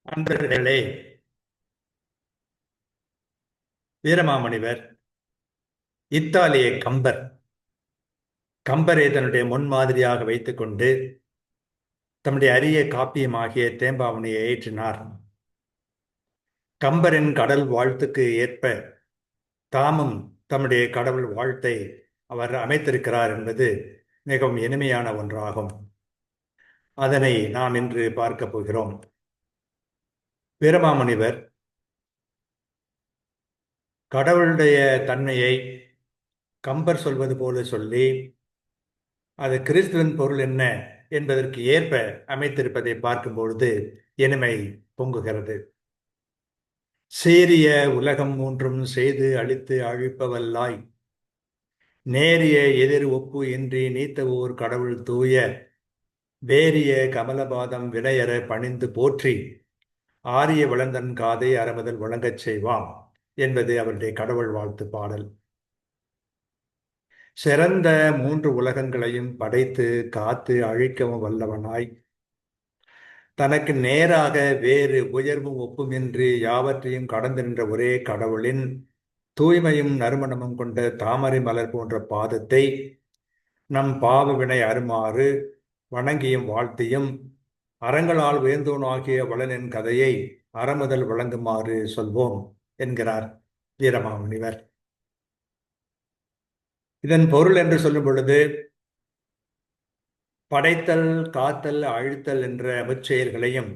அன்பர்களே, வீரமாமுனிவர் இத்தாலிய கம்பரை தன்னுடைய முன்மாதிரியாக வைத்துக்கொண்டு தம்முடைய அரிய காப்பியமாகிய தேம்பாவணியை ஏற்றினார். கம்பரின் கடல் வாழ்த்துக்கு ஏற்ப தாமும் தம்முடைய கடவுள் வாழ்த்தை அவர் அமைத்திருக்கிறார் என்பது மிகவும் இனிமையான ஒன்றாகும். அதனை நாம் இன்று பார்க்க போகிறோம். வீரமாமுனிவர் கடவுளுடைய தன்மையை கம்பர் சொல்வது போல சொல்லி அது கிறிஸ்துவின் பொருள் என்ன என்பதற்கு ஏற்ப அமைத்திருப்பதை பார்க்கும்பொழுது இனிமை பொங்குகிறது. சேரிய உலகம் மூன்றும் செய்து அழித்து அழிப்பவல்லாய், நேரிய எதிர் ஒப்பு இன்றி நீத்தவோர் கடவுள் தூய, வேரிய கமலபாதம் வினையற பணிந்து போற்றி, ஆரிய வளர்ந்தன் காதை அறமுதல் வழங்கச் செய்வாம் என்பது அவருடைய கடவுள் வாழ்த்து பாடல். சிறந்த மூன்று உலகங்களையும் படைத்து காத்து அழிக்கவும் வல்லவனாய், தனக்கு நேராக வேறு உயர்வும் ஒப்புமின்றி யாவற்றையும் கடந்து நின்ற ஒரே கடவுளின் தூய்மையும் நறுமணமும் கொண்ட தாமரை மலர் போன்ற பாதத்தை நம் பாவ வினை அருமாறு வணங்கியும் வாழ்த்தியும் அறங்களால் உயர்ந்தோனாகிய வளனின் கதையை அறமுதல் வழங்குமாறு சொல்வோம் என்கிறார் வீரமாமுனிவர். இதன் பொருள் என்று சொல்லும் பொழுது, படைத்தல், காத்தல், அழித்தல் என்ற முச்செயல்களையும்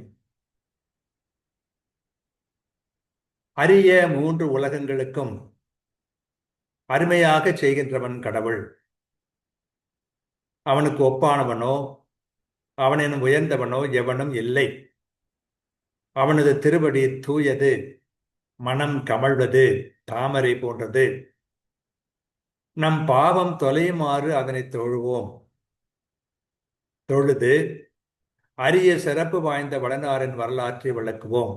அரிய மூன்று உலகங்களுக்கும் அருமையாக செய்கின்றவன் கடவுள். அவனுக்கு ஒப்பானவனோ அவனினும் உயர்ந்தவனோ எவனும் இல்லை. அவனது திருவடி தூயது, மனம் கமழ்வது, தாமரை போன்றது. நம் பாவம் தொலையுமாறு அதனை தொழுது அரிய சிறப்பு வாய்ந்த வளனாரின் வரலாற்றை விளக்குவோம்.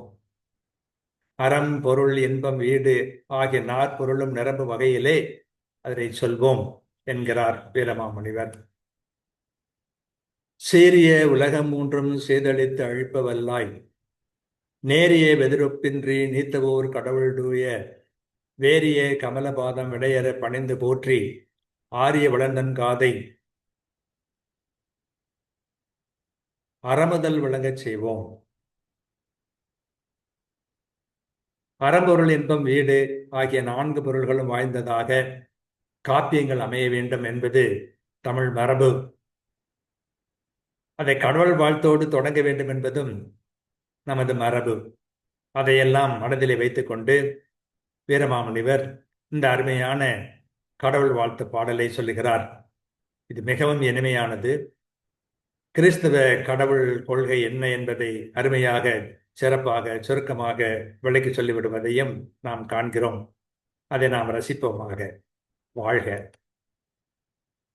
அறம், பொருள், இன்பம், வீடு ஆகிய நாற்பொருளும் நிரம்பும் வகையிலே அதனை சொல்வோம் என்கிறார் வீரமாமுனிவர். சீரிய உலகம் மூன்றும் சேதளித்து அழிப்பவல்லாய், நேரிய வெதிரொப்பின்றி நீத்தவோர் கடவுள் தூய, வேரிய கமலபாதம் விடையற பணிந்து போற்றி, ஆரிய வளர்ந்தன் காதை அறமுதல் விளங்கச் செய்வோம். அறம்பொருள், இன்பம், வீடு ஆகிய நான்கு பொருள்களும் வாய்ந்ததாக காப்பியங்கள் அமைய வேண்டும் என்பது தமிழ் மரபு. அதை கடவுள் வாழ்த்தோடு தொடங்க வேண்டும் என்பதும் நமது மரபு. அதையெல்லாம் மனதிலே வைத்துக்கொண்டு வீரமாமுனிவர் இந்த அருமையான கடவுள் வாழ்த்து பாடலை சொல்லுகிறார். இது மிகவும் இனிமையானது. கிறிஸ்தவ கடவுள் கொள்கை என்ன என்பதை அருமையாக, சிறப்பாக, சுருக்கமாக விளக்கி சொல்லிவிடுவதையும் நாம் காண்கிறோம். அதை நாம் ரசிப்போமாக. வாழ்க.